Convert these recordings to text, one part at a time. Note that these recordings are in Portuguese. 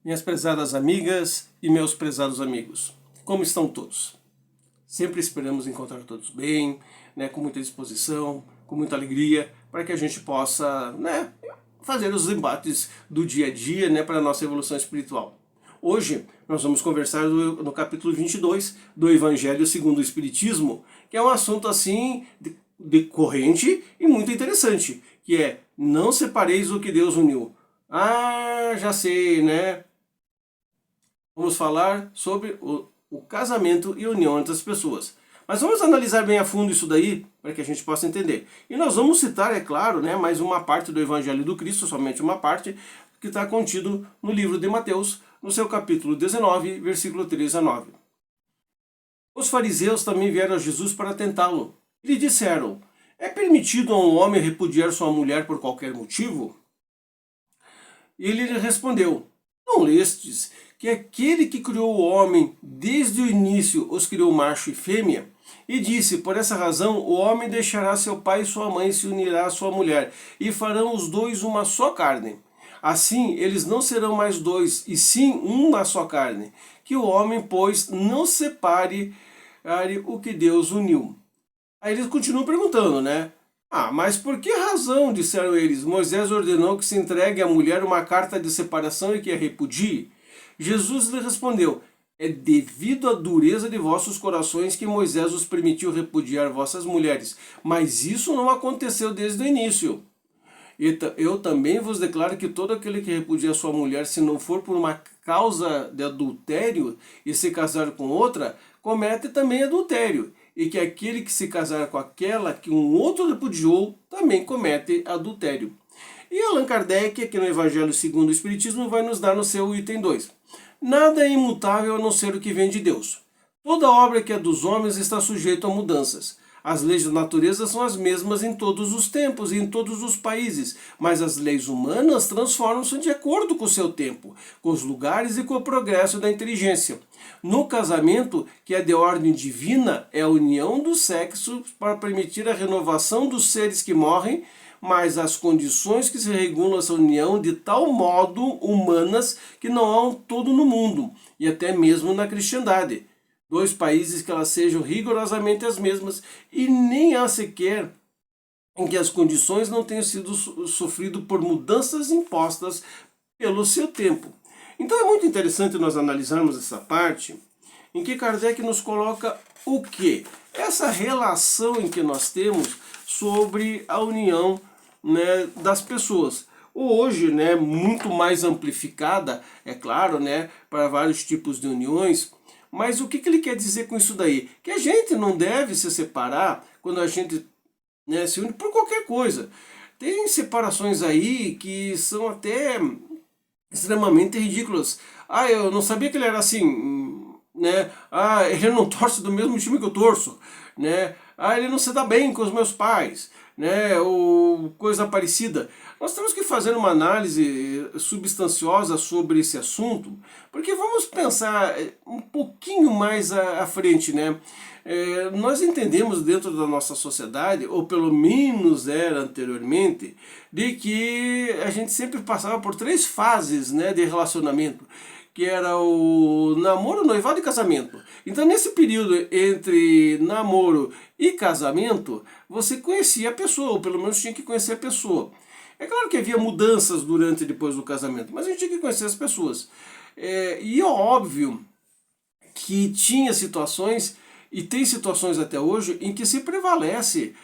Minhas prezadas amigas e meus prezados amigos, como estão todos? Sempre esperamos encontrar todos bem, né, com muita disposição, com muita alegria, para que a gente possa, né, fazer os embates do dia a dia, né, para a nossa evolução espiritual. Hoje nós vamos conversar no capítulo 22 do Evangelho segundo o Espiritismo, que é um assunto assim decorrente e muito interessante, que é: não separeis o que Deus uniu. Ah, já sei, né? Vamos falar sobre o casamento e a união entre as pessoas. Mas vamos analisar bem a fundo isso daí, para que a gente possa entender. E nós vamos citar, é claro, né, mais uma parte do Evangelho do Cristo, somente uma parte, que está contido no livro de Mateus, no seu capítulo 19, versículo 3 a 9. Os fariseus também vieram a Jesus para tentá-lo. E lhe disseram: é permitido a um homem repudiar sua mulher por qualquer motivo? E ele lhe respondeu: não lestes que aquele que criou o homem desde o início os criou macho e fêmea? E disse: por essa razão o homem deixará seu pai e sua mãe e se unirá à sua mulher, e farão os dois uma só carne. Assim eles não serão mais dois, e sim uma só carne. Que o homem, pois, não separe o que Deus uniu. Aí eles continuam perguntando, né? Ah, mas por que razão, disseram eles, Moisés ordenou que se entregue à mulher uma carta de separação e que a repudie? Jesus lhe respondeu: é devido à dureza de vossos corações que Moisés os permitiu repudiar vossas mulheres, mas isso não aconteceu desde o início. Eu também vos declaro que todo aquele que repudia sua mulher, se não for por uma causa de adultério e se casar com outra, comete também adultério. E que aquele que se casar com aquela que um outro repudiou, também comete adultério. E Allan Kardec, aqui no Evangelho segundo o Espiritismo, vai nos dar no seu item 2. Nada é imutável a não ser o que vem de Deus. Toda obra que é dos homens está sujeita a mudanças. As leis da natureza são as mesmas em todos os tempos e em todos os países, mas as leis humanas transformam-se de acordo com o seu tempo, com os lugares e com o progresso da inteligência. No casamento, que é de ordem divina, é a união dos sexos para permitir a renovação dos seres que morrem, mas as condições que se regulam essa união de tal modo humanas que não há todo no mundo, e até mesmo na cristandade. Dois países que elas sejam rigorosamente as mesmas, e nem há sequer em que as condições não tenham sido sofrido por mudanças impostas pelo seu tempo. Então é muito interessante nós analisarmos essa parte em que Kardec nos coloca o quê? Essa relação em que nós temos sobre a união, né, das pessoas. Hoje, né, muito mais amplificada, é claro, né, para vários tipos de uniões. Mas o que ele quer dizer com isso daí? Que a gente não deve se separar quando a gente, né, se une por qualquer coisa. Tem separações aí que são até extremamente ridículas. Ah, eu não sabia que ele era assim, né? Ah, ele não torce do mesmo time que eu torço, né? Ah, ele não se dá bem com os meus pais, né? Ou coisa parecida. Nós temos que fazer uma análise substanciosa sobre esse assunto, porque vamos pensar um pouquinho mais à frente, né? Nós entendemos dentro da nossa sociedade, ou pelo menos era anteriormente, de que a gente sempre passava por 3 fases, né, de relacionamento, que era o namoro, noivado e casamento. Então, nesse período entre namoro e casamento, você conhecia a pessoa, ou pelo menos tinha que conhecer a pessoa. É claro que havia mudanças durante e depois do casamento, mas a gente tinha que conhecer as pessoas. E é óbvio que tinha situações, e tem situações até hoje, em que se prevalece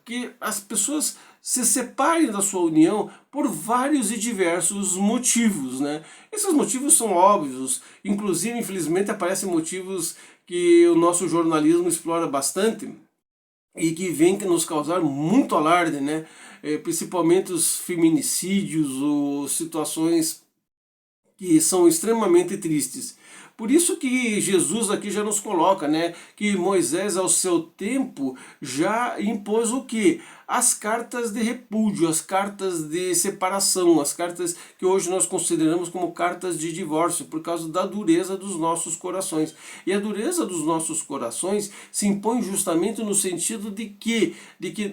que as pessoas se separem da sua união por vários e diversos motivos, né? Esses motivos são óbvios, inclusive, infelizmente, aparecem motivos que o nosso jornalismo explora bastante e que vem nos causar muito alarde, né? Principalmente os feminicídios ou situações que são extremamente tristes. Por isso que Jesus aqui já nos coloca, né, que Moisés ao seu tempo já impôs o quê? as cartas de repúdio, as cartas de separação, as cartas que hoje nós consideramos como cartas de divórcio, por causa da dureza dos nossos corações. E a dureza dos nossos corações se impõe justamente no sentido de que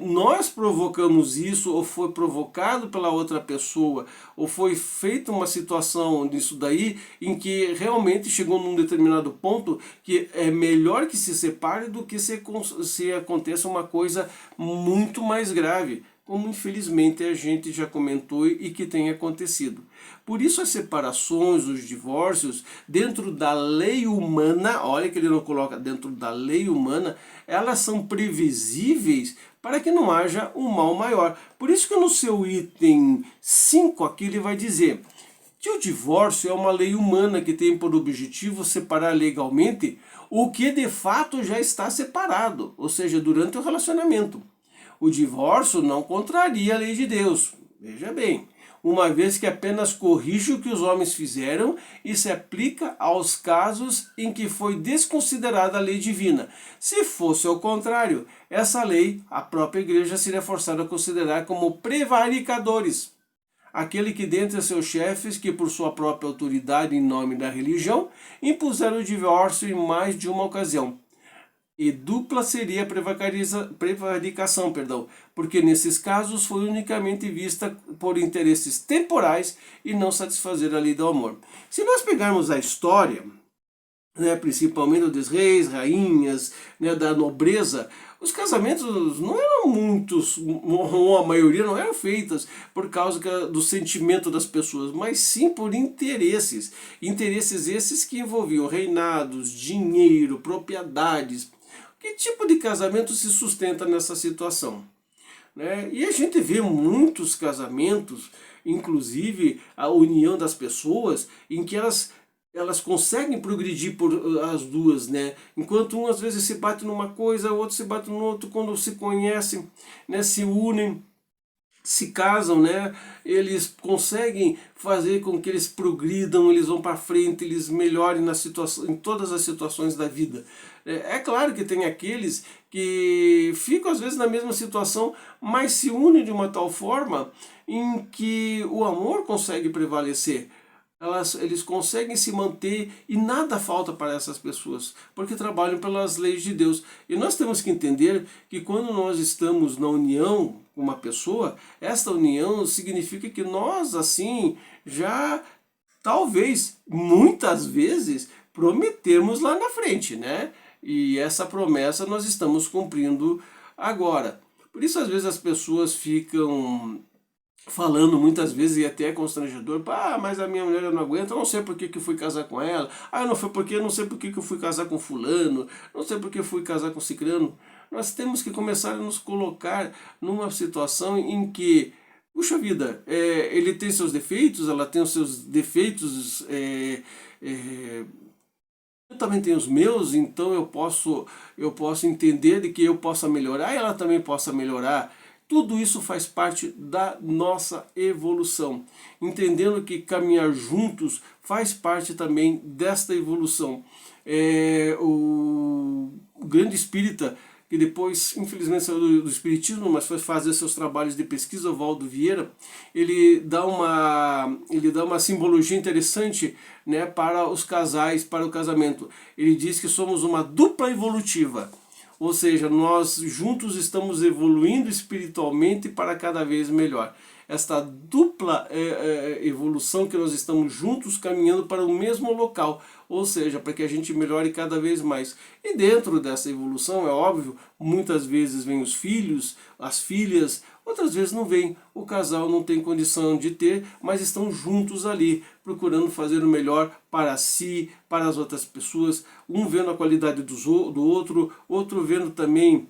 nós provocamos isso, ou foi provocado pela outra pessoa, ou foi feita uma situação disso daí, em que realmente chegou num determinado ponto que é melhor que se separe do que se aconteça uma coisa muito mais grave, como infelizmente a gente já comentou e que tem acontecido. Por isso as separações, os divórcios, dentro da lei humana, olha que ele não coloca dentro da lei humana, elas são previsíveis para que não haja um mal maior. Por isso que no seu item 5 aqui ele vai dizer que o divórcio é uma lei humana que tem por objetivo separar legalmente o que de fato já está separado, ou seja, durante o relacionamento. O divórcio não contraria a lei de Deus, veja bem, uma vez que apenas corrige o que os homens fizeram e se aplica aos casos em que foi desconsiderada a lei divina. Se fosse ao contrário, essa lei a própria igreja seria forçada a considerar como prevaricadores. Aquele que dentre seus chefes, que por sua própria autoridade em nome da religião, impuseram o divórcio em mais de uma ocasião. E dupla seria a prevaricação, porque nesses casos foi unicamente vista por interesses temporais e não satisfazer a lei do amor. Se nós pegarmos a história, principalmente dos reis, rainhas, da nobreza, os casamentos não eram muitos, ou a maioria não eram feitas por causa do sentimento das pessoas, mas sim por interesses. Interesses esses que envolviam reinados, dinheiro, propriedades. Que tipo de casamento se sustenta nessa situação? E a gente vê muitos casamentos, inclusive a união das pessoas, em que elas conseguem progredir por as duas, Enquanto um às vezes se bate numa coisa, o outro se bate no outro, quando se conhecem, se unem, se casam, eles conseguem fazer com que eles progridam, eles vão para frente, eles melhorem em todas as situações da vida. É claro que tem aqueles que ficam às vezes na mesma situação, mas se unem de uma tal forma em que o amor consegue prevalecer. Eles conseguem se manter e nada falta para essas pessoas, porque trabalham pelas leis de Deus. E nós temos que entender que quando nós estamos na união com uma pessoa, esta união significa que nós, assim, já talvez, muitas vezes, prometemos lá na frente, E essa promessa nós estamos cumprindo agora. Por isso, às vezes, as pessoas ficam falando muitas vezes, e até é constrangedor, mas a minha mulher eu não aguento, eu não sei por que eu fui casar com ela, eu não sei por que eu fui casar com fulano, não sei por que eu fui casar com cicrano. Nós temos que começar a nos colocar numa situação em que, puxa vida, ele tem seus defeitos, ela tem os seus defeitos, eu também tenho os meus, então eu posso entender de que eu possa melhorar e ela também possa melhorar. Tudo isso faz parte da nossa evolução, entendendo que caminhar juntos faz parte também desta evolução. O grande espírita, que depois infelizmente saiu do espiritismo, mas foi fazer seus trabalhos de pesquisa, o Valdo Vieira, ele dá uma simbologia interessante, para os casais, para o casamento. Ele diz que somos uma dupla evolutiva. Ou seja, nós juntos estamos evoluindo espiritualmente para cada vez melhor. Esta dupla evolução que nós estamos juntos caminhando para o mesmo local, ou seja, para que a gente melhore cada vez mais. E dentro dessa evolução, é óbvio, muitas vezes vêm os filhos, as filhas, outras vezes não vem. O casal não tem condição de ter, mas estão juntos ali, procurando fazer o melhor para si, para as outras pessoas, um vendo a qualidade do outro, outro vendo também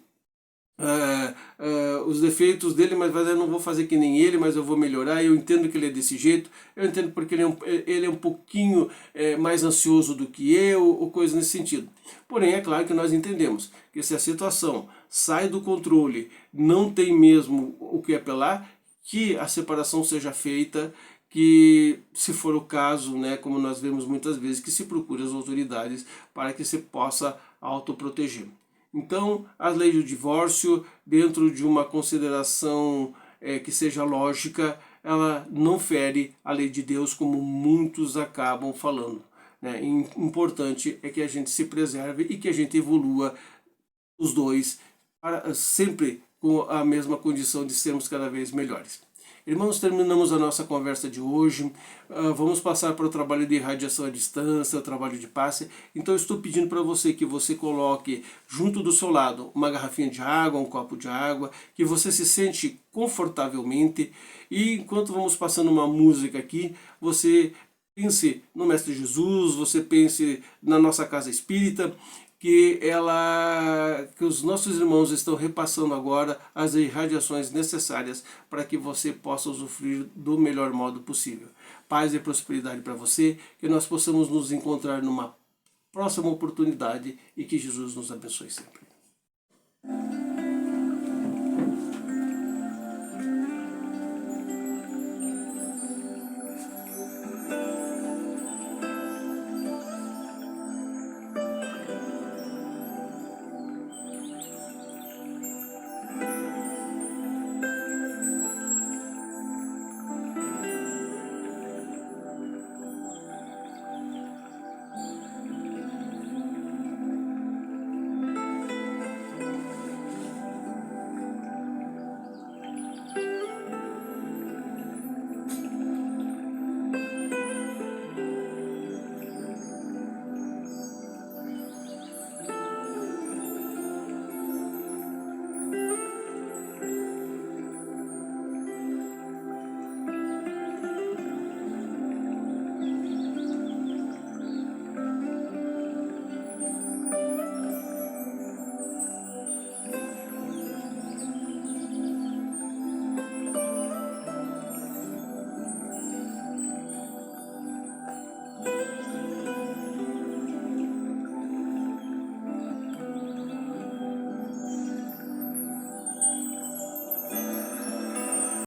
os defeitos dele, mas eu não vou fazer que nem ele, mas eu vou melhorar. Eu entendo que ele é desse jeito, eu entendo porque ele é um pouquinho mais ansioso do que eu, ou coisa nesse sentido. Porém, é claro que nós entendemos que se a situação sai do controle, não tem mesmo o que apelar, que a separação seja feita, que, se for o caso, como nós vemos muitas vezes, que se procure as autoridades para que se possa autoproteger. Então, as leis do divórcio, dentro de uma consideração que seja lógica, ela não fere a lei de Deus como muitos acabam falando. Né? Importante é que a gente se preserve e que a gente evolua os dois, sempre com a mesma condição de sermos cada vez melhores. Irmãos, terminamos a nossa conversa de hoje. Vamos passar para o trabalho de radiação à distância, o trabalho de passe. Então eu estou pedindo para você que você coloque junto do seu lado uma garrafinha de água, um copo de água, que você se sente confortavelmente. E enquanto vamos passando uma música aqui, você pense no Mestre Jesus, você pense na nossa casa espírita, que os nossos irmãos estão repassando agora as irradiações necessárias para que você possa usufruir do melhor modo possível. Paz e prosperidade para você, que nós possamos nos encontrar numa próxima oportunidade e que Jesus nos abençoe sempre.